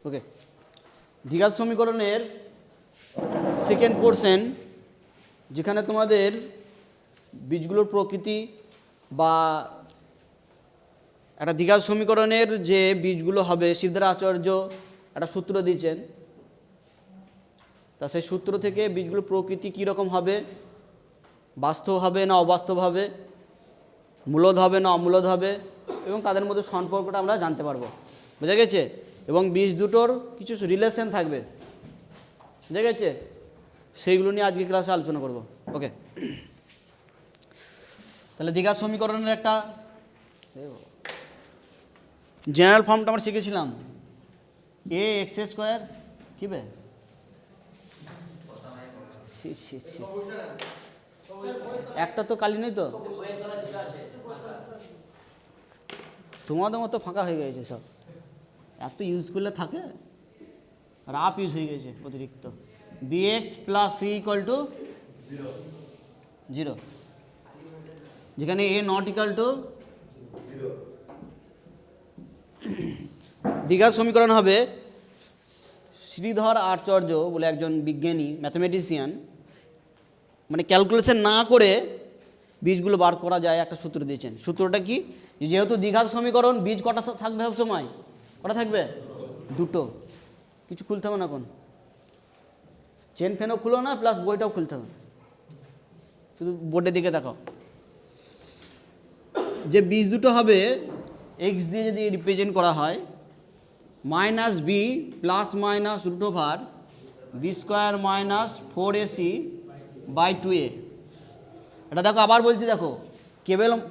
ওকে, দ্বিঘাত সমীকরণের second portion, যেখানে তোমাদের বীজগুলোর প্রকৃতি বা একটা দ্বিঘাত সমীকরণের যে বীজগুলো হবে, সিদ্ধার্থ আচার্য একটা সূত্র দিয়েছেন। তা সেই সূত্র থেকে বীজগুলোর প্রকৃতি কীরকম হবে, বাস্তব হবে না অবাস্তব হবে, মূলদ হবে না অমূলদ হবে, এবং তাদের মধ্যে সম্পর্কটা আমরা জানতে পারবো। বোঝা গেছে? এবং বীজ দুটোর কিছু রিলেশন থাকবে, বুঝা গেছে? সেইগুলো নিয়ে আজকে ক্লাসে আলোচনা করব। ওকে, তাহলে দ্বিঘাত সমীকরণের একটা জেনারেল ফর্মটা আমরা শিখেছিলাম, এ এক্স স্কোয়ার কি বে একটা তো কালি নেই তো, তোমাদের মতো ফাঁকা হয়ে গেছে সব, এত ইউজ করলে থাকে, রাফ ইউজ হয়ে গেছে অতিরিক্ত। BX plus C equal to 0, যেখানে এ নট ইকুয়াল টু 0। দ্বিঘাত সমীকরণ হবে শ্রীধর আচার্য বলে একজন বিজ্ঞানী, ম্যাথমেটিশিয়ান, মানে ক্যালকুলেশন না করে বীজগুলো বার করা যায় একটা সূত্র দিয়েছেন। সূত্রটা কি? যেহেতু দ্বিঘাত সমীকরণ, বীজ কটা থাকবে সব সময়? কটা থাকবে? দুটো। কিছু খুলতে হবে না, এখন চেন ফেনও খুলো না, প্লাস বইটাও খুলতে হবে, শুধু বোর্ডের দিকে দেখাও। যে বীজ দুটো হবে এক্স দিয়ে যদি রিপ্রেজেন্ট করা হয়, minus B plus minus root over B square minus 4ac/2a। এটা দেখো, আবার বলছি, দেখো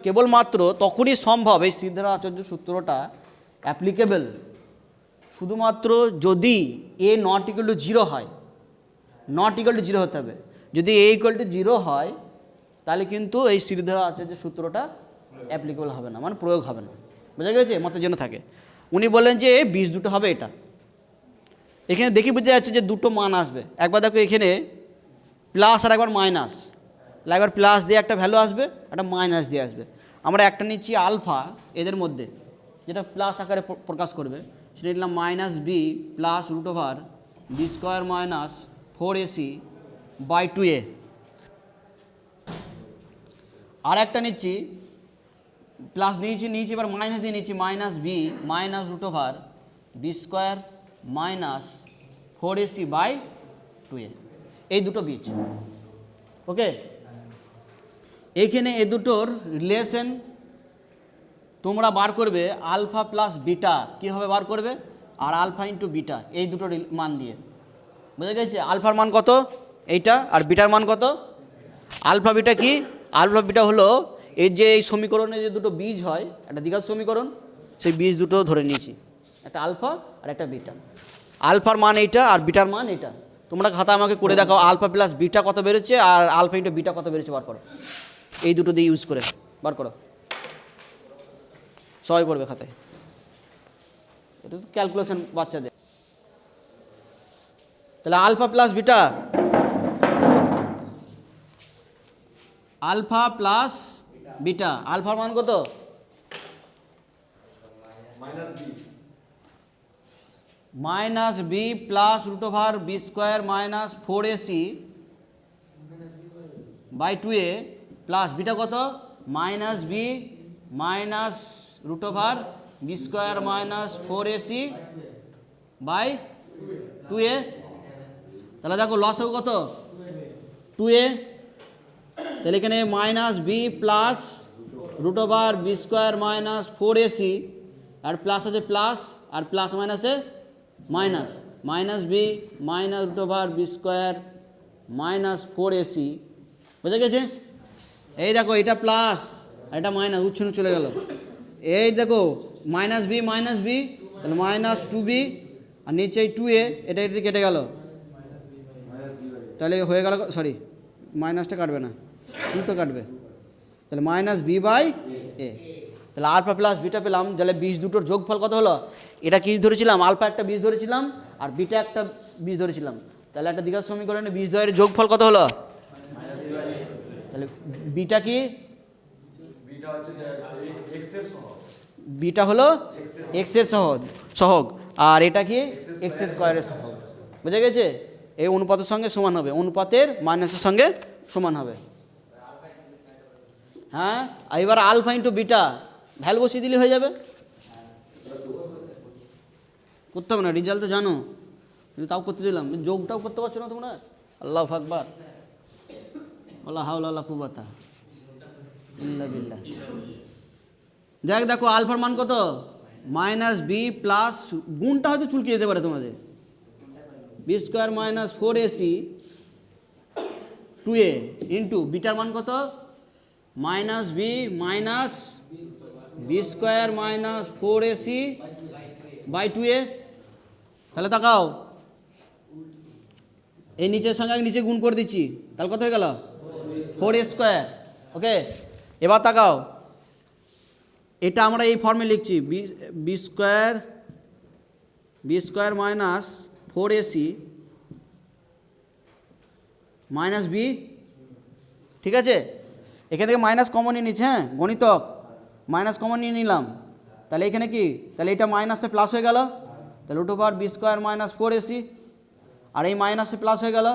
কেবলমাত্র তখনই সম্ভব এই শ্রীধর আচার্য সূত্রটা অ্যাপ্লিকেবল শুধুমাত্র যদি এ নট ইকুয়াল টু 0 হয়। নট ইকুয়াল টু 0 হতে হবে। যদি এ ইকুয়াল টু 0 হয়, তাহলে কিন্তু এই শ্রীধর আচার্য সূত্রটা অ্যাপ্লিকেবল হবে না, মানে প্রয়োগ হবে না। বোঝা গেছে? মতের জন্য থাকে। উনি বললেন যে বীজ দুটো হবে এটা। এখানে দেখি বোঝা যাচ্ছে যে দুটো মান আসবে। একবার দেখো, এখানে প্লাস আর একবার মাইনাস, একবার প্লাস দিয়ে একটা ভ্যালু আসবে, একটা মাইনাস দিয়ে আসবে। আমরা একটা নিচ্ছি আলফা এদের মধ্যে, যেটা প্লাস আকারে প্রকাশ করবে, সেটা নিলাম minus B plus root over B square minus 4ac/2a। আর একটা নিচ্ছি, প্লাস নিয়েছি এবার মাইনাস দিয়ে নিচ্ছি, minus B minus root over B square minus 4ac/2a। এই দুটো বীজ। ওকে, এইখানে এই দুটোর রিলেশন তোমরা বার করবে আলফা প্লাস বিটা, কীভাবে বার করবে? আর আলফা ইন্টু বিটা, এই দুটোর মান দিয়ে। বুঝা গেছে? আলফার মান কত? এইটা। আর বিটার মান কত? আলফা বিটা কি? আলফা বিটা হলো এই যে এই সমীকরণে যে দুটো বীজ হয়, একটা দ্বিঘাত সমীকরণ, সেই বীজ দুটো ধরে নিয়েছি, একটা আলফা আর একটা বিটা। আলফার মান এইটা আর বিটার মান এইটা। তোমরা খাতা আমাকে করে দেখাও, আলফা প্লাস বিটা কত বেরোচ্ছে আর আলফা ইন্টু বিটা কত বেরোচ্ছে, বার করো। এই দুটো দিয়ে ইউজ করে বার করো, সবাই করবে খাতায়। এটা তো ক্যালকুলেশন বাচ্চাদের। তাহলে alpha plus beta, alpha plus beta, আলফার মান কত? Minus B plus root over B square minus 4ac/2a plus beta কত? Minus B minus root over B square minus 4ac/2a। তাহলে দেখো লসাগু কত? 2a। তাহলে এখানে minus B plus root over B square minus 4ac, আর প্লাস আছে plus, আর প্লাস মাইনাসে minus, minus B minus root over B square minus 4ac। বুঝা গেছে? এই দেখো, এটা প্লাস আর এটা মাইনাস, উচ্ছন্ন চলে গেল। এই দেখো, মাইনাস বি, তাহলে মাইনাস 2b, আর নিচে এই 2a, এটা কেটে গেল, তাহলে হয়ে গেল, সরি মাইনাসটা কাটবে না, দুটো কাটবে, তাহলে মাইনাস b/a। তাহলে আলফা প্লাস বিটা পেলাম। তাহলে বীজ দুটোর যোগফল কত হলো? এটা কি ধরেছিলাম? আলফা একটা বীজ ধরেছিলাম আর বিটা একটা বীজ ধরেছিলাম। তাহলে একটা দ্বিঘাত সমীকরণে বীজ দ্বয়ের যোগফল কত হলো? তাহলে বিটা কি? বিটা হলো এক্স এর সহগ। আর এটা কি এক্স স্কোয়ারের সহগ, বুঝে গেছে? এই অনুপাতের সঙ্গে সমান হবে, অনুপাতের মাইনাসের সঙ্গে সমান হবে। হ্যাঁ, আর এবার আলফা ইন্টু বিটা ভ্যালু বসিয়ে দিলে হয়ে যাবে। করতে হবে না, রেজাল্ট তো জানো, কিন্তু তাও করতে দিলাম। যোগটাও করতে পারছো না তোমরা? আল্লাহু আকবার, ওয়ালা হাওলা ওয়ালা কুওয়াতা ইল্লা বিল্লাহ। দেখ দেখো আলফার মান কত, মাইনাস বি প্লাস, গুণটা হয়তো চুলকে যেতে পারে তোমাদের, B square minus 4ac 2a into বিটার মান কত, minus B minus B square minus 4ac by 2a। তাহলে তাকাও, এই নিচের সঙ্গে আগে নিচে গুণ করে দিচ্ছি, তাহলে কত হয়ে গেল 4a স্কোয়ার। ওকে, এবার তাকাও, এটা আমরা এই ফর্মে লিখছি, B square minus 4ac minus B, ঠিক আছে? এখান থেকে মাইনাস কমন নিয়ে নিচ্ছে, হ্যাঁ গণিতক মাইনাস কমন নিয়ে নিলাম, তাহলে এখানে কি, তাহলে এটা মাইনাসটা প্লাস হয়ে গেল, তাহলে root over B square minus 4ac, আর এই মাইনাসে প্লাস হয়ে গেল,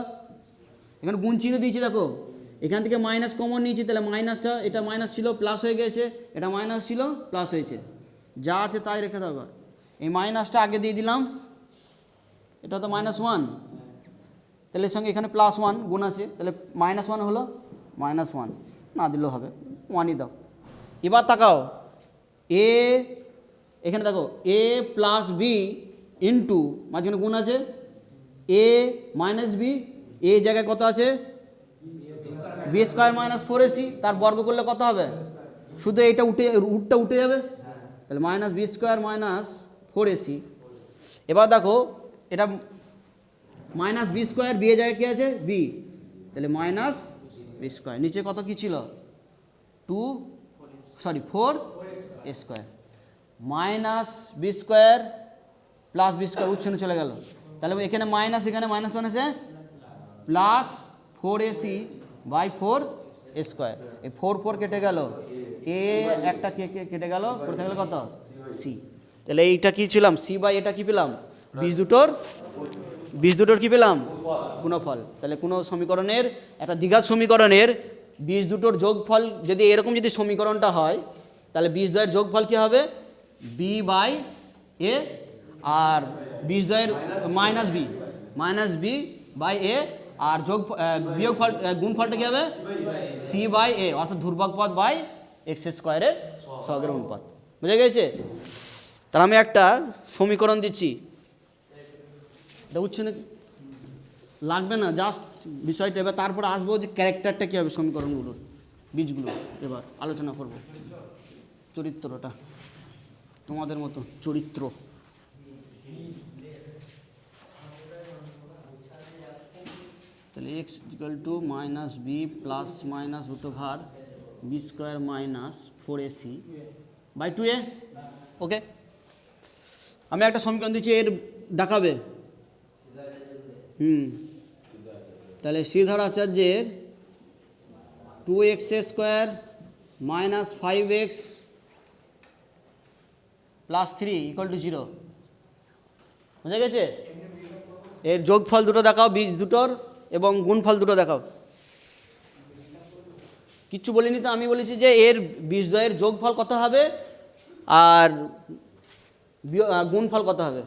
এখানে গুণ চিহ্ন দিয়েছি দেখো, এখান থেকে মাইনাস কমন নিয়েছি, তাহলে মাইনাসটা, এটা মাইনাস ছিল প্লাস হয়ে গেছে, এটা মাইনাস ছিল প্লাস হয়েছে, যা আছে তাই রেখে দেবো। এই মাইনাসটা আগে দিয়ে দিলাম, এটা তো -1, তাহলে এর সঙ্গে এখানে +1 গুণ আছে, তাহলে -1 হলো, -1 না দিলেও হবে, 1ই দাও। এবার তাকাও, এ এখানে দেখো এ প্লাস বি ইন্টু, মাঝখানে গুণ আছে, এ মাইনাস বি, এ জায়গায় কত আছে বি স্কোয়ার মাইনাস 4ac, তার বর্গ করলে কত হবে, শুধু এইটা উঠে, রুটটা উঠে যাবে, তাহলে minus B square minus 4ac। এবার দেখো এটা মাইনাস বি স্কোয়ার, বি এর জায়গায় কী আছে বি, তাহলে মাইনাস বি স্কোয়ার, নিচে কত কী ছিল 4 square, minus B square plus b square উচ্ছনে চলে গেল, তাহলে এখানে মাইনাস, এখানে মাইনাস মাইনাসে প্লাস 4ac বাই 4 স্কোয়ার, এই 4 কেটে গেল, এ একটা কেটে গেল, পড়তে গেল কত সি, তাহলে এইটা কি ছিলাম সি বাই এটা কি পেলাম, বীজ দুটোর কি পেলাম গুণফল। তাহলে কোনো সমীকরণের, একটা দ্বিঘাত সমীকরণের বীজ দুটোর যোগফল যদি এরকম যদি সমীকরণটা হয়, তাহলে বীজ দ্বয়ের যোগফল কি হবে বি বাই এ, আর বীজ দ্বয়ের মাইনাস বি বাই এ, আর বিয়োগফল গুণফলটা কী হবে সি বাই এ, অর্থাৎ ধ্রুবক পদ বাই এক্স স্কোয়ারের সহগের অনুপাত। বুঝে গেছে? তাহলে আমি একটা সমীকরণ দিচ্ছি, এটা উচ্ছনে লাগবে না, জাস্ট বিষয়টা। এবার তারপরে আসবো যে ক্যারেক্টারটা কী হবে সমীকরণগুলোর, বীজগুলো এবার আলোচনা করব, চরিত্রটা তোমাদের মতো চরিত্র। তাহলে x equal to minus B plus minus root over B square minus 4ac by 2a। Okay, আমি একটা সমীকরণ দিচ্ছি, এর দেখাবে। তাহলে শ্রীধর আচার্যের 2x square minus 5x plus 3 equal to 0, বুঝে গেছে? এর যোগফল দুটো দেখাও, বীজ দুটোর, এবং গুণফল দুটো দেখাও। কিচ্ছু বলিনি তো, আমি বলেছি যে এর বীজদ্বয়ের যোগফল কত হবে আর গুণফল কত হবে।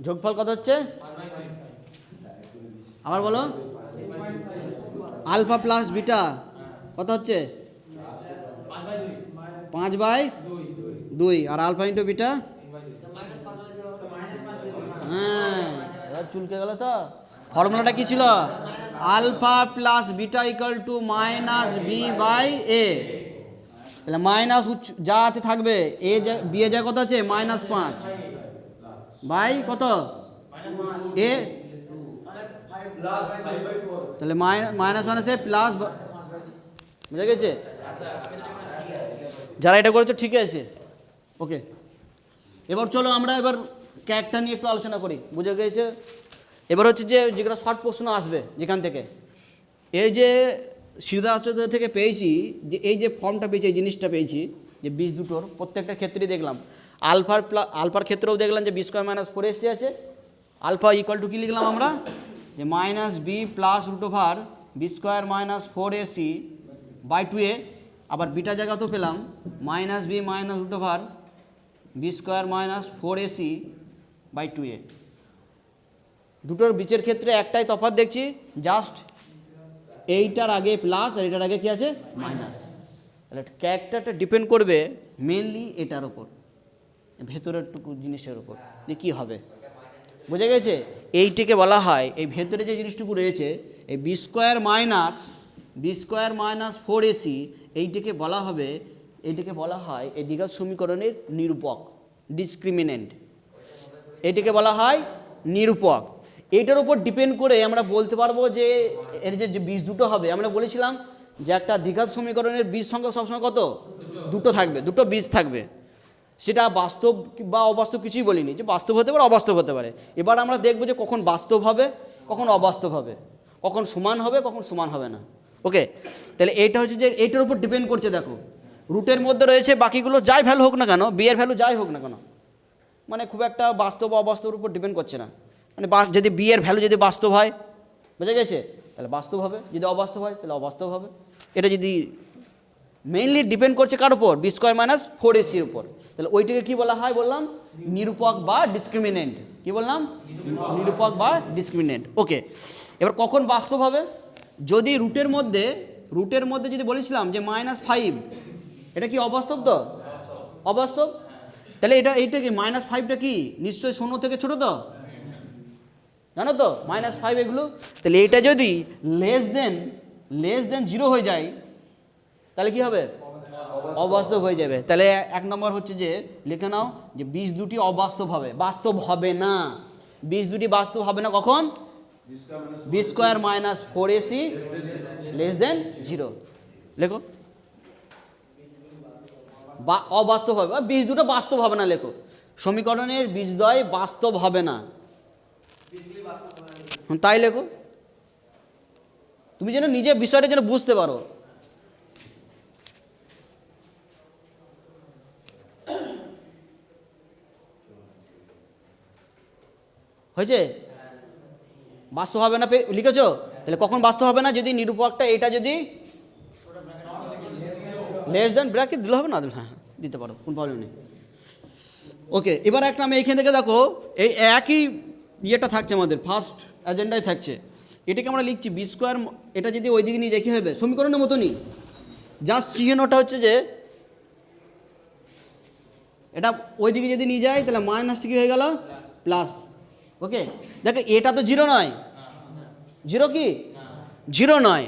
যোগফল কত হচ্ছে আবার বলো, আলফা প্লাস বিটা কত হচ্ছে 5/2, আর আলফা ইন্টু বিটা, হ্যাঁ এবার চুলকে গেল তো। ফর্মুলাটা কি ছিল, alpha plus beta equal to minus b by a, তাহলে মাইনাস যা আছে থাকবে, এ বি এ যা কত আছে -5 বাই কত এ, তাহলে -1 আছে প্লাস, বুঝে গেছে? যারা এটা করেছো ঠিক আছে। ওকে, এবার চলো আমরা এবার ক্যারেক্টার নিয়ে একটু আলোচনা করি, বুঝে গিয়েছে? এবার হচ্ছে যে যেগুলো শর্ট প্রশ্ন আসবে যেখান থেকে, এই যে সিদ্ধার্থ থেকে পেয়েছি যে এই যে ফর্মটা পেয়েছি, এই জিনিসটা পেয়েছি যে বীজ দুটোর প্রত্যেকটা ক্ষেত্রেই দেখলাম আলফার ক্ষেত্রেও দেখলাম যে বি স্কোয়ার মাইনাস 4ac আছে। আলফা ইকুয়াল টু কী লিখলাম আমরা, যে minus B plus root over B square minus 4ac by 2a। আবার বিটা জায়গাতেও পেলাম minus B minus root over B square minus 4ac by 2a। দুটোর বিচের ক্ষেত্রে একটাই তফাৎ দেখছি, জাস্ট এইটার আগে প্লাস আর এটার আগে কি আছে মাইনাস। তাহলে ক্যারেক্টারটা ডিপেন্ড করবে মেনলি এটার ওপর, ভেতরের টুকু জিনিসের ওপর যে কী হবে, বোঝা গেছে? এইটিকে বলা হয়, এই ভেতরে যে জিনিসটুকু রয়েছে এই বি স্কোয়ার মাইনাস 4ac, এইটিকে বলা হবে, এইটিকে বলা হয় এই দ্বিঘাত সমীকরণের নিরূপক, ডিসক্রিমিনেন্ট। এটিকে বলা হয় নিরূপক। এইটার উপর ডিপেন্ড করে আমরা বলতে পারবো যে এর যে বীজ দুটো হবে। আমরা বলেছিলাম যে একটা দ্বিঘাত সমীকরণের বীজ সংখ্যা সবসময় কত, দুটো থাকবে, দুটো বীজ থাকবে। সেটা বাস্তব বা অবাস্তব কিছুই বলিনি, যে বাস্তব হতে পারে অবাস্তব হতে পারে। এবার আমরা দেখবো যে কখন বাস্তব হবে, কখন অবাস্তব হবে, কখন সমান হবে, কখন সমান হবে না। ওকে, তাহলে এইটা হচ্ছে যে এইটার উপর ডিপেন্ড করছে। দেখো রুটের মধ্যে রয়েছে বাকিগুলো যাই ভ্যালু হোক না কেন, বি এর ভ্যালু যাই হোক না কেন, মানে খুব একটা বাস্তব অবাস্তবের উপর ডিপেন্ড করছে না। মানে যদি বি এর ভ্যালু যদি বাস্তব হয়, বোঝা গেছে, তাহলে বাস্তব হবে, যদি অবাস্তব হয় তাহলে অবাস্তব হবে। এটা যদি মেইনলি ডিপেন্ড করছে কার উপর, বি স্কোয়ার মাইনাস 4ac-র উপর, তাহলে ওইটাকে কী বলা হয় বললাম, নিরূপক বা ডিসক্রিমিনেন্ট। কী বললাম, নিরূপক বা ডিসক্রিমিনেন্ট। ওকে, এবার কখন বাস্তব হবে, যদি রুটের মধ্যে যদি বলেছিলাম যে -5, এটা কি অবাস্তব? তো অবাস্তব। তাহলে এইটা কি -5টা কি নিশ্চয়ই 0 থেকে ছোটো, তো জানো তো -5 এগুলো। তাহলে এটা যদি লেস দেন 0 হয়ে যায় তাহলে কি হবে, অবাস্তব হয়ে যাবে। তাহলে 1 নম্বর হচ্ছে যে লিখে নাও যে বীজ দুটি অবাস্তব হবে, বাস্তব হবে না। বীজ দুটি বাস্তব হবে না কখন, B square minus 4ac less than 0। লেখো বা অবাস্তব হবে, বীজ দুটো বাস্তব হবে না। লেখো সমীকরণের বীজদ্বয় বাস্তব হবে না, তাই লেখো, তুমি যেন নিজে বিষয়টা যেন বুঝতে পারো। হয়েছে, বাস্তব হবে না লিখেছো? তাহলে কখন বাস্তব হবে না, যদি নিরূপকটা এটা যদি লেস দেন, ব্র্যাকেট দিলে হবে না, হ্যাঁ দিতে পারো, কোনো প্রবলেম নেই। ওকে, এবার একটা আমি এইখান থেকে দেখো এই একই ইয়েটা থাকছে, আমাদের ফার্স্ট এজেন্ডায় থাকছে। এটাকে আমরা লিখছি বি স্কোয়ার, এটা যদি ওই দিকে নিয়ে যাই কী হবে, সমীকরণের মতনই, জাস্ট চিহ্নটা হচ্ছে যে এটা ওই দিকে যদি নিয়ে যায় তাহলে মাইনাসটা কী হয়ে গেল, প্লাস। ওকে, দেখো এটা তো 0 নয়, 0 কি 0 নয়।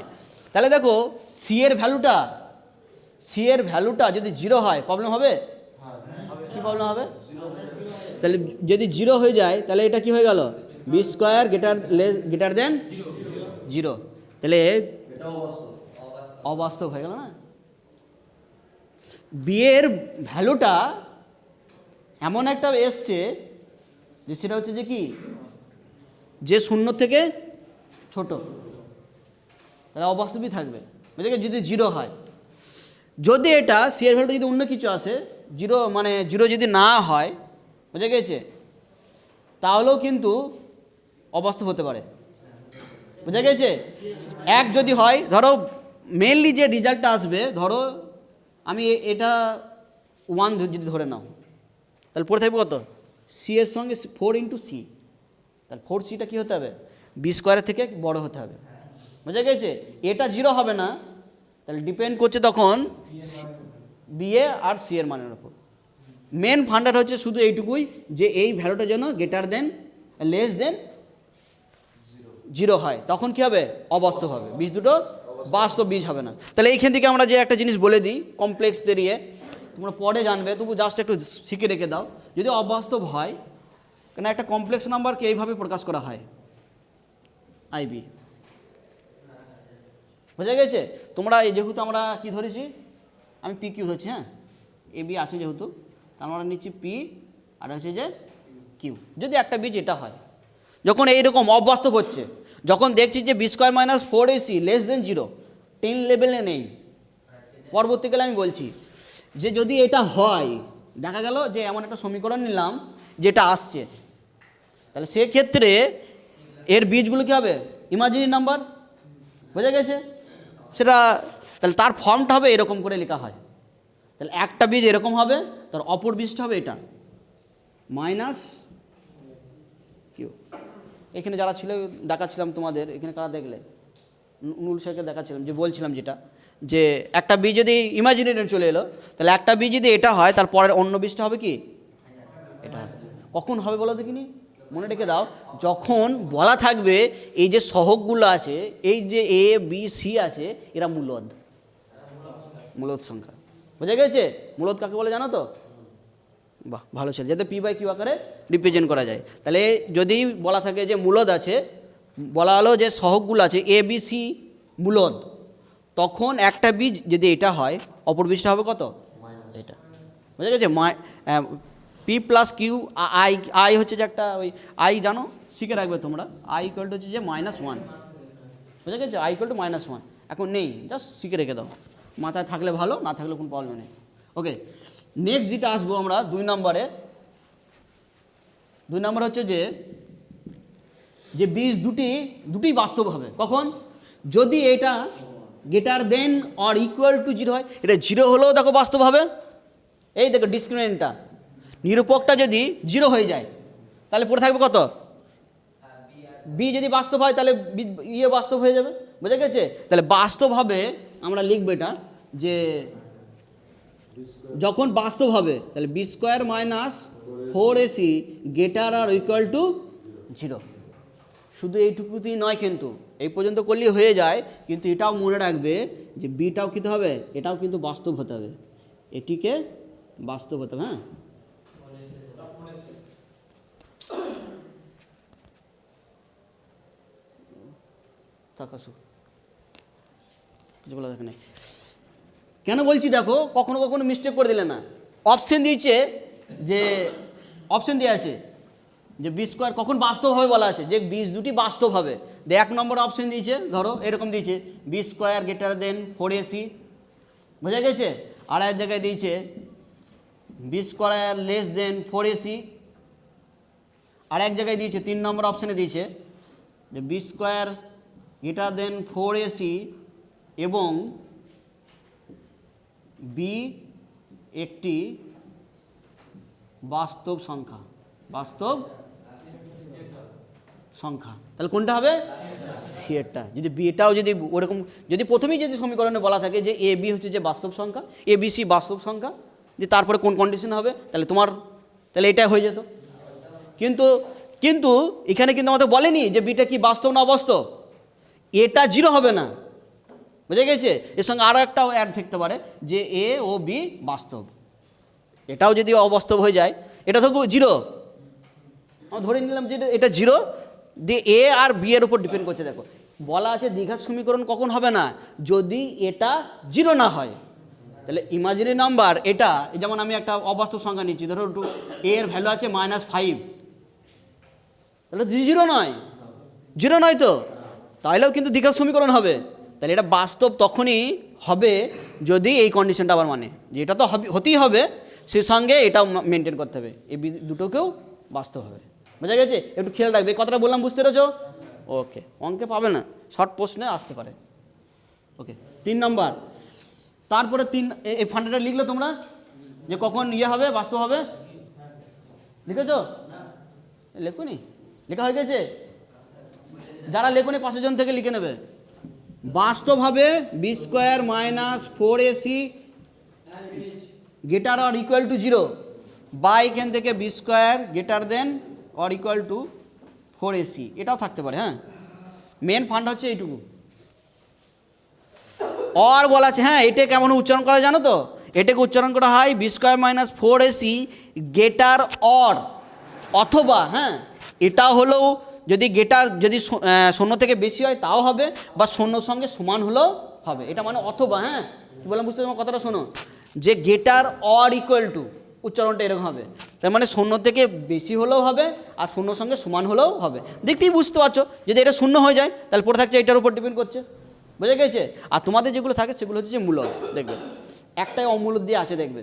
তাহলে দেখো সি এর ভ্যালুটা যদি 0 হয় প্রবলেম হবে, কি প্রবলেম হবে? তাহলে যদি 0 হয়ে যায় তাহলে এটা কি হয়ে গেল, বি স্কোয়ার গ্রেটার দেন 0, তাহলে অবাস্তব হয়ে গেল না। বি এর ভ্যালুটা এমন একটা এসছে যে সেটা হচ্ছে যে কি, যে 0 থেকে ছোট, তাহলে অবাস্তবই থাকবে, বুঝলে? যদি 0 হয়, যদি এটা সি এর ভ্যালুটা যদি অন্য কিছু আসে, 0 মানে 0 যদি না হয়, বুঝে গেছে, তাহলেও কিন্তু অবাস্তব হতে পারে, বুঝে গেছে। 1 যদি হয়, ধরো মেনলি যে রেজাল্টটা আসবে, ধরো আমি এটা 1 যদি ধরে নাও, তাহলে পড়ে থাকবে কত, সি এর সঙ্গে 4 × c, তাহলে 4c-টা কী হতে হবে, বি স্কোয়ারের থেকে বড় হতে হবে, বুঝে গেছে। এটা 0 হবে না, তাহলে ডিপেন্ড করছে তখন বি এ আর সি এর মানের উপর। মেন ফান্ডাটা হচ্ছে শুধু এইটুকুই যে এই ভ্যালুটা যেন গ্রেটার দেন লেস দেন 0 হয়, তখন কি হবে, অবাস্তব হবে, বীজ দুটো বাস্তব বীজ হবে না। তাহলে এইখান থেকে আমরা যে একটা জিনিস বলে দিই, কমপ্লেক্স দেরিয়ে তোমরা পরে জানবে, তবু জাস্ট একটু শিখে রেখে দাও। যদি অবাস্তব হয়, কেন একটা কমপ্লেক্স নাম্বারকে এইভাবে প্রকাশ করা হয়, আইবি, বোঝা গেছে। তোমরা যেহেতু আমরা কি ধরেছি, আমি পি কিউ ধরছি, হ্যাঁ এ বি আছে যেহেতু, আমরা নিচ্ছি পি আর হচ্ছে যে কিউ, যদি একটা বীজ এটা হয়। যখন এইরকম অবাস্তব হচ্ছে, যখন দেখছি যে B square minus 4ac less than 0, 10 লেভেলে নেই, পরবর্তীকালে আমি বলছি যে যদি এটা হয়, দেখা গেল যে এমন একটা সমীকরণ নিলাম যেটা আসছে, তাহলে সেক্ষেত্রে এর বীজগুলো কী হবে? ইমাজিনারি নাম্বার, বোঝা গেছে? সেটা তাহলে তার ফর্মটা হবে এরকম করে লেখা হয়। তাহলে একটা বীজ এরকম হবে, তার অপর বীজটা হবে এটা মাইনাস কিউ। এখানে যারা ছিল দেখাচ্ছিলাম তোমাদের, এখানে কারা দেখলে? নুল শেখকে দেখাচ্ছিলাম, যে বলছিলাম যেটা, যে একটা বীজ যদি ইমাজিনারি চলে এলো, তাহলে একটা বীজ যদি এটা হয়, তারপরের অন্য বীজটা হবে কি? এটা হবে। কখন হবে বলো দেখিনি? মনে রেখে দাও, যখন বলা থাকবে এই যে সহগগুলো আছে, এই যে এ বি সি আছে, এরা মূলদ, মূলদ সংখ্যা, বোঝা গেছে? মূলদ কাকে বলে জানো তো? বাহ, ভালো ছিল, যাতে পি বাই কিউ আকারে রিপ্রেজেন্ট করা যায়। তাহলে যদি বলা থাকে যে মূলদ আছে, বলা হলো যে সহগগুলো আছে এ বি সি মূলদ, তখন একটা বীজ যদি এটা হয়, অপর বীজটা হবে কত? এটা, বোঝা গেছে? P plus Q I, I হচ্ছে যে একটা, ওই আই জানো, শিখে রাখবে তোমরা, আই ইকুয়াল টু হচ্ছে যে -1, বোঝা গেছে? আই ইকুয়াল টু -1 এখন নেই, জাস্ট শিখে রেখে দাও, মাথায় থাকলে ভালো, না থাকলে কোনো প্রবলেম নেই। ওকে, নেক্সট যেটা আসবো আমরা 2 নম্বরে, 2 নম্বর হচ্ছে যে বীজ দুটি বাস্তব হবে কখন? যদি এটা greater than or equal to 0 হয়। এটা 0 হলেও দেখো বাস্তব হবে, এই দেখো ডিসক্রিমিনেন্টটা, নিরূপকটা যদি 0 হয়ে যায়, তাহলে পড়ে থাকবে কত? বি যদি বাস্তব হয়, তাহলে ইয়ে বাস্তব হয়ে যাবে, বোঝা গেছে? তাহলে বাস্তব হবে, আমরা লিখবো এটা, যে যখন বাস্তব হবে, তাহলে B square minus 4ac greater আর ইকুয়াল টু 0। শুধু এইটুকুতেই নয়, কিন্তু এই পর্যন্ত করলেই হয়ে যায়, কিন্তু এটাও মনে রাখবে যে বিটাও কী হবে, এটাও কিন্তু বাস্তব হতে হবে, এটিকে বাস্তব হতে হবে। হ্যাঁ, কিছু বলা দেখে নেই কেন বলছি, দেখো কখনো কখনো মিস্টেক করে দিলে না। অপশন দিয়েছে, যে অপশন দিয়ে আছে যে বি স্কোয়ার কখন বাস্তব হবে বলা আছে, যে বীজ দুটি বাস্তব হবে। 1 নম্বর অপশন দিয়েছে, ধরো এরকম দিয়েছে বি স্কোয়ার গ্রেটার দেন 4ac, বোঝা গেছে? আর এক জায়গায় দিয়েছে B square less than 4ac, আর এক জায়গায় দিয়েছে 3 নম্বর অপশানে দিয়েছে যে বি স্কোয়ার গ্রেটার দেন 4ac এবং বি একটি বাস্তব সংখ্যা, বাস্তব সংখ্যা। তাহলে কোনটা হবে? সিএরটা। যদি বিটাও যদি ওরকম, যদি প্রথমেই যদি সমীকরণে বলা থাকে যে এ বি হচ্ছে যে বাস্তব সংখ্যা, এ বি সি বাস্তব সংখ্যা, যে তারপরে কোন কন্ডিশন হবে, তাহলে তাহলে এটাই হয়ে যেত। কিন্তু এখানে কিন্তু আমাদের বলেনি যে বিটা কি বাস্তব না অবাস্তব, এটা 0 হবে না, বুঝে গেছে? এর সঙ্গে আরও একটাও অ্যাড থাকতে পারে যে এ ও বি বাস্তব, এটাও যদি অবাস্তব হয়ে যায়, এটা তো 0, আমরা ধরে নিলাম যে এটা 0, দিয়ে এ আর বি এর উপর ডিপেন্ড করছে। দেখো বলা আছে দ্বিঘাত সমীকরণ কখন হবে না, যদি এটা 0 না হয়। তাহলে ইমাজিনারি নাম্বার এটা, যেমন আমি একটা অবাস্তব সংখ্যা নিচ্ছি, ধরো এ এর ভ্যালু আছে -5, তাহলে 0 নয়, 0 নয় তো, তাহলেও কিন্তু দ্বিঘাত সমীকরণ হবে। তাহলে এটা বাস্তব তখনই হবে যদি এই কন্ডিশনটা আবার মানে, যে এটা তো হতেই হবে, সে সঙ্গে এটাও মেনটেন করতে হবে, এই দুটোকেও বাস্তব হবে, বোঝা গেছে? একটু খেয়াল রাখবে, কথাটা বললাম, বুঝতে পেরেছো? ওকে, অঙ্কে পাবে না, শর্ট প্রশ্নে আসতে পারে। ওকে, 3 নম্বর, তারপরে এই ফান্ডাটা লিখলে তোমরা, যে কখন ইয়ে হবে, বাস্তব হবে, লিখেছো? লেখুনি, লেখা হয়ে গেছে? যারা লেখুনি 5 জন থেকে লিখে নেবে। বাস্তব হবে B square minus 4ac greater or equal to 0, বা এখান থেকে B square greater than or equal to 4ac, এটাও থাকতে পারে। হ্যাঁ, মেন ফান্ড হচ্ছে এইটুকু। অর বলা আছে, হ্যাঁ, এটা কেমন উচ্চারণ করা জানো তো? এটাকে উচ্চারণ করা হয় B square minus 4ac greater or, অথবা, হ্যাঁ, এটা হলেও যদি গ্রেটার, যদি 0 থেকে বেশি হয় তাও হবে, বা 0 সঙ্গে সমান হলেও হবে, এটা মানে অথবা। হ্যাঁ, কি বললাম বুঝতে, তোমার কথাটা শোনো, যে গ্রেটার অর ইকুয়াল টু, উচ্চারণটা এরকম হবে। তার মানে শূন্য থেকে বেশি হলেও হবে আর শূন্যর সঙ্গে সমান হলেও হবে। দেখতেই বুঝতে পারছো, যদি এটা শূন্য হয়ে যায় তাহলে পড়ে থাকছে এটার উপর ডিপেন্ড করছে, বুঝে গেছে। আর তোমাদের যেগুলো থাকে সেগুলো হচ্ছে যে মূলদ, দেখবে একটাই অমূল্য দিয়ে আছে, দেখবে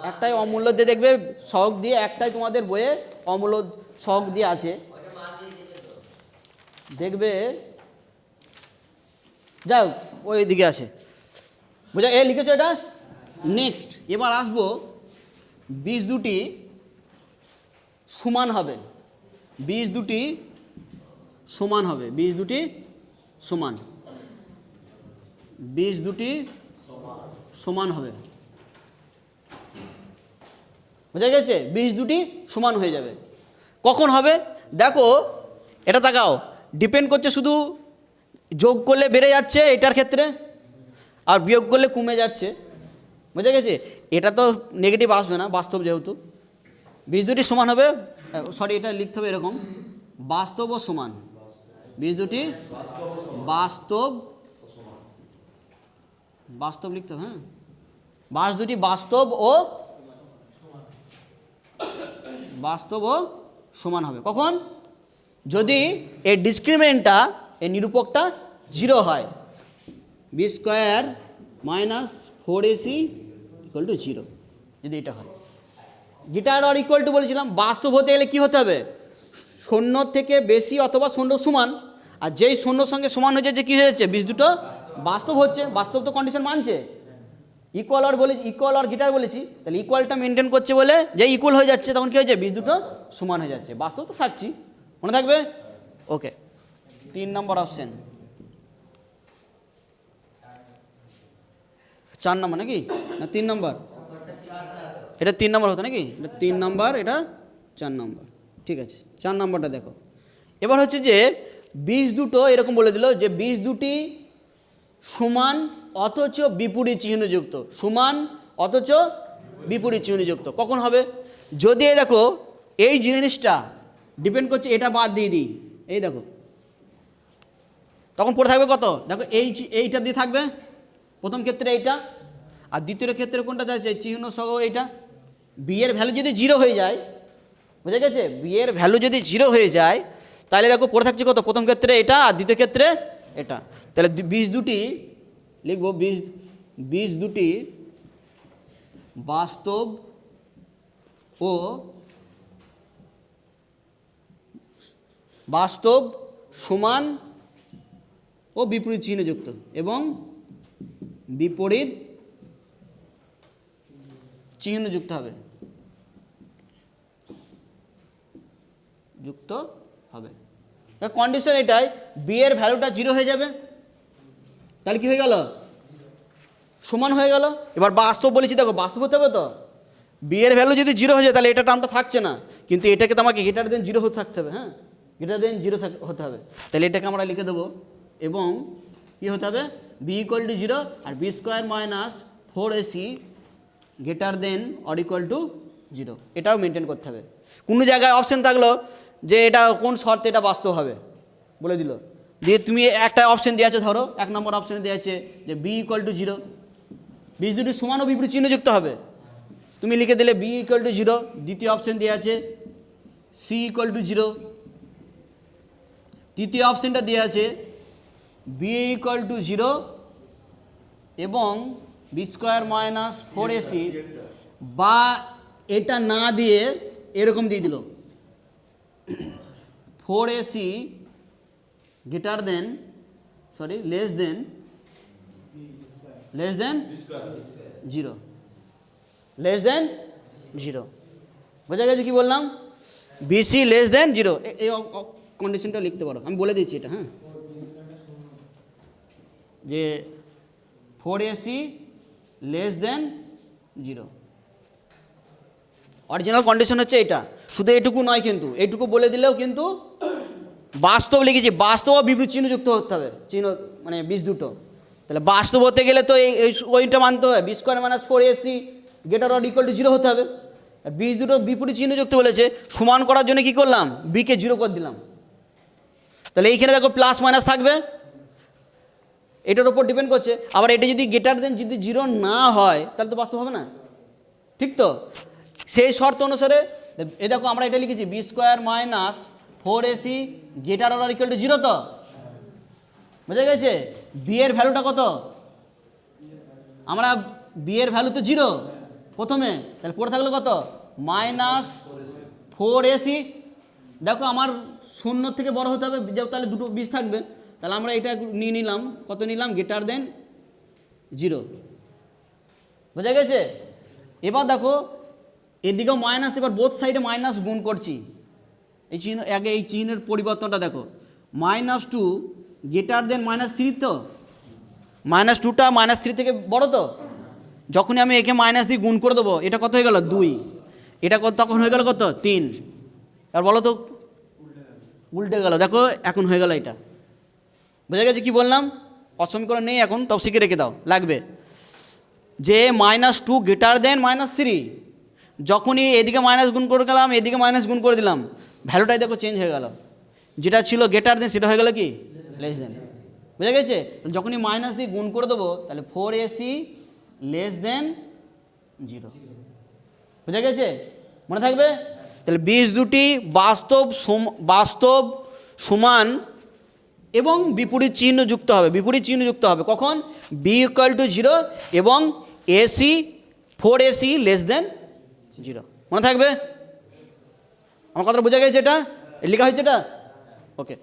একটাই অমূল্য দিয়ে, দেখবে সহগ দিয়ে একটাই তোমাদের বইয়ে অমূল্য সহগ দিয়ে আছে, দেখবে যাও ওই দিকে আছে, বুঝা এ লিখেছো এটা। নেক্সট এবার আসবো বীজ দুটি সমান হবে, বীজ দুটি সমান হবে, বীজ দুটি সমান, বীজ দুটি সমান হবে, বুঝা গেছে। বীজ দুটি সমান হয়ে যাবে, কখন হবে দেখো এটা তাকাও, ডিপেন্ড করছে শুধু যোগ করলে বেড়ে যাচ্ছে এটার ক্ষেত্রে আর বিয়োগ করলে কমে যাচ্ছে, বুঝা গেছে। এটা তো নেগেটিভ আসবে না, বাস্তব যেহেতু। বীজ দুটি সমান হবে, সরি এটা লিখতে হবে এরকম, বাস্তব ও সমান, বীজ দুটি বাস্তব, বাস্তব লিখতে হবে, হ্যাঁ বাস দুটি বাস্তব ও বাস্তব ও সমান হবে, কখন? যদি এর ডিসক্রিমিনেন্টটা, এই নিরূপকটা 0 হয়, B square minus 4ac equal to 0, যদি এটা হয়। গিটার আর ইকুয়াল টু বলেছিলাম, বাস্তব হতে গেলে কী হতে হবে? শূন্য থেকে বেশি অথবা শূন্য সমান, আর যেই শূন্যর সঙ্গে সমান হয়ে যাচ্ছে কী হয়ে যাচ্ছে? বীজ দুটো বাস্তব হচ্ছে, বাস্তব তো কন্ডিশন মানছে। ইকুয়াল আর বলেছি, ইকুয়াল আর গিটার বলেছি, তাহলে ইকুয়ালটা মেনটেন করছে বলে যে ইকুয়াল হয়ে যাচ্ছে, তখন কী হয়েছে? বীজ দুটো সমান হয়ে যাচ্ছে, বাস্তব তো থাকছি, মনে থাকবে। ওকে, 3 নম্বর অপশন, 4 নম্বর নাকি না 3 নম্বর? এটা 3 নম্বর হতো নাকি? এটা 3 নম্বর, এটা 4 নম্বর, ঠিক আছে। 4 নম্বরটা দেখো, এবার হচ্ছে যে বীজ দুটো এরকম বলে দিল যে বীজ দুটি সমান অথচ বিপরীত চিহ্নযুক্ত, সমান অথচ বিপরীত চিহ্নযুক্ত, কখন হবে? যদি দেখো এই জিনিসটা ডিপেন্ড করছে, এটা বাদ দিয়ে দিই, এই দেখো তখন পড়ে থাকবে কত? দেখো এইটা দিয়ে থাকবে প্রথম ক্ষেত্রে এইটা, আর দ্বিতীয় ক্ষেত্রে কোনটা যাচ্ছে? চিহ্ন সহ এইটা। বি এর ভ্যালু যদি 0 হয়ে যায়, বুঝে গেছে, বি এর ভ্যালু যদি 0 হয়ে যায় তাহলে দেখো পড়ে থাকছে কত? প্রথম ক্ষেত্রে এটা আর দ্বিতীয় ক্ষেত্রে এটা। তাহলে বীজ দুটি লিখবো, বীজ দুটি বাস্তব ও বাস্তব সমান ও বিপরীত চিহ্নযুক্ত, এবং বিপরীত চিহ্নযুক্ত হবে, যুক্ত হবে। কন্ডিশন এটাই, বি এর ভ্যালুটা 0 হয়ে যাবে, তাহলে কি হয়ে গেল? সমান হয়ে গেল। এবার বাস্তব বলেছি, দেখো বাস্তব হতে হবে তো, বি এর ভ্যালু যদি 0 হয়ে যায় তাহলে এটা টার্মটা থাকছে না, কিন্তু এটাকে তো আমাকে গ্রেটার দেন 0 হতে থাকতে হবে, হ্যাঁ গ্রেটার দেন 0 হতে হবে। তাহলে এটাকে আমরা লিখে দেবো, এবং কী হতে হবে? বি ইকুয়াল টু 0 আর B square minus 4ac greater than or equal to 0, এটাও মেনটেন করতে হবে। কোনো জায়গায় অপশন থাকলো যে এটা কোন শর্তে এটা বাস্তব হবে বলে দিল, যে তুমি একটা অপশন দেওয়া আছে, ধরো 1 নম্বর অপশানে দেওয়া আছে যে বি ইকুয়াল টু 0, বীজ দুটি সমান ও বিপরীত চিহ্নযুক্ত হবে, তুমি লিখে দিলে বি ইকুয়াল টু 0। দ্বিতীয় অপশন দেওয়া আছে সি ইকুয়াল টু 0, তৃতীয় অপশনটা দেওয়া আছে বি ইকুয়াল টু 0 এবং বি স্কোয়ার মাইনাস 4ac, বা এটা না দিয়ে এরকম দিয়ে দিল 4ac গ্রেটার দেন, sorry less than 0, less than 0, বোঝা গেছে কি বললাম? বিসি লেস দেন 0, এই কন্ডিশনটা লিখতে পারো, আমি বলে দিচ্ছি এটা, হ্যাঁ যে 4ac less than 0, original condition হচ্ছে এটা। শুধু এটুকু নয়, কিন্তু এটুকু বলে দিলেও কিন্তু বাস্তব লিখেছি, বাস্তব বিপরীত চিহ্নযুক্ত হতে হবে, চিহ্ন মানে বীজ দুটো। তাহলে বাস্তব হতে গেলে তো এই ওইটা মানতে হবে, B square minus 4ac greater or equal to 0 হতে হবে। আর বীজ দুটো বিপরীত চিহ্নযুক্ত বলেছে, সমান করার জন্য কি করলাম? বিকে 0 করে দিলাম, তাহলে এইখানে দেখো প্লাস মাইনাস থাকবে, এটার উপর ডিপেন্ড করছে। আবার এটা যদি গ্রেটার দেন যদি 0 না হয় তাহলে তো বাস্তব হবে না, ঠিক তো? সেই শর্ত অনুসারে এই দেখো আমরা এটা লিখেছি B square minus 4ac greater or equal to 0 তো, বুঝা গেছে? বি এর ভ্যালুটা কত? আমরা বি এর ভ্যালু তো 0 প্রথমে, তাহলে পড়ে থাকলো কত? Minus 4ac। দেখো আমার 0 থেকে বড় হতে হবে, তাহলে দুটো 20 থাকবে, তাহলে আমরা এটা নিয়ে নিলাম, কত নিলাম? গ্রেটার দেন 0, বোঝা গেছে? এবার দেখো এদিকেও মাইনাস, এবার বোথ সাইডে মাইনাস গুণ করছি, এই চিহ্ন আগে এই চিহ্নের পরিবর্তনটা দেখো, -2 গ্রেটার দেন -3 তো, -2টা -3 থেকে বড় তো, যখনই আমি একে মাইনাস দিয়ে গুণ করে দেবো, এটা কত হয়ে গেল? 2, এটা কত তখন হয়ে গেল কত? 3। আর বলো তো, উল্টে গেল, দেখো এখন হয়ে গেল এটা, বোঝা গেছে কি বললাম? অসমীকরণ নেই এখন, তবে শিখে রেখে দাও, লাগবে যে -2 গ্রেটার দেন -3, যখনই এদিকে মাইনাস গুণ করে গেলাম, এদিকে মাইনাস গুণ করে দিলাম, ভ্যালুটাই দেখো চেঞ্জ হয়ে গেল, যেটা ছিল গ্রেটার দেন সেটা হয়ে গেল কি? লেস দেন, বুঝা গেছে? যখনই মাইনাস দিয়ে গুণ করে দেবো, তাহলে 4ac লেস দেন 0, বুঝা গেছে? মনে থাকবে? তাহলে বীজ দুটি বাস্তব সমান এবং বিপরীত চিহ্ন যুক্ত হবে, বিপরীত চিহ্ন যুক্ত হবে কখন? বি ইকুয়াল টু 0 এবং এসি 4ac লেস দেন 0, মনে থাকবে? আমার কথাটা বোঝা গেছে? এটা লেখা হয়েছে এটা, ওকে,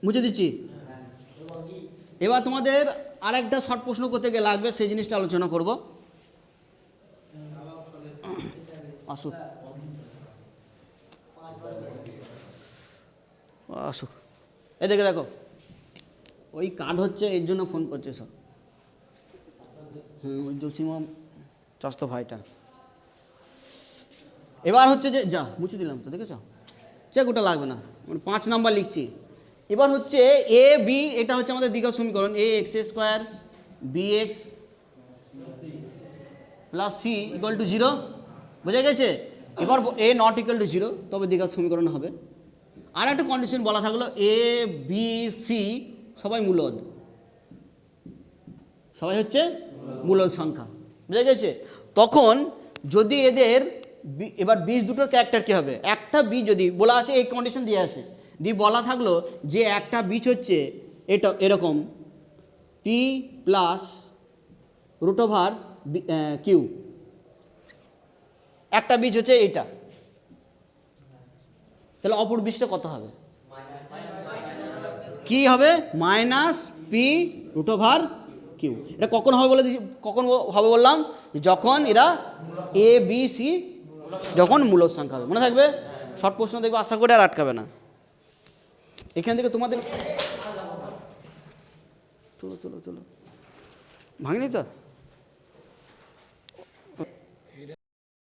মুছে দিচ্ছি। এবার তোমাদের আর একটা শর্ট প্রশ্ন করতে গিয়ে লাগবে, সেই জিনিসটা আলোচনা করব। আসুক আসুক, এই দেখে দেখো, ওই কার্ড হচ্ছে, এর জন্য ফোন করছে সব। ওই জসিমা চাস্ত ভাইটা। এবার হচ্ছে যে, যা মুছে দিলাম তো, দেখেছ? চেক, ওটা লাগবে না, 5 নাম্বার লিখছি। এবার হচ্ছে এ বি, এটা হচ্ছে আমাদের দ্বিঘাত সমীকরণ, a x square b x plus C equal to 0, বোঝা গেছে? এবার এ নট ইকুয়াল টু 0, তবে দ্বিঘাত সমীকরণ হবে। আর একটা কন্ডিশন বলা থাকলো, এ বি সি সবাই মূলদ, সবাই হচ্ছে মূলদ সংখ্যা, বুঝা গেছে? তখন যদি এদের এবার বীজ দুটোর ক্যারেক্টার কী হবে? একটা বীজ যদি বলা আছে, এই কন্ডিশন দিয়ে আছে, দিয়ে বলা থাকলো যে একটা বীজ হচ্ছে এটা এরকম পি প্লাস √/কিউ, একটা বীজ হচ্ছে এইটা, তাহলে অপর বীজটা কত হবে? কি হবে? -p√কিউ। এটা কখন হবে বলে, কখন হবে বললাম? যখন এরা এ বি সি যখন মূলদ সংখ্যা হবে, মনে থাকবে? শর্ট প্রশ্ন দেখবে, আশা করে আর আটকাবে না। এখান থেকে তোমাদের চলো ভাঙিনি তো।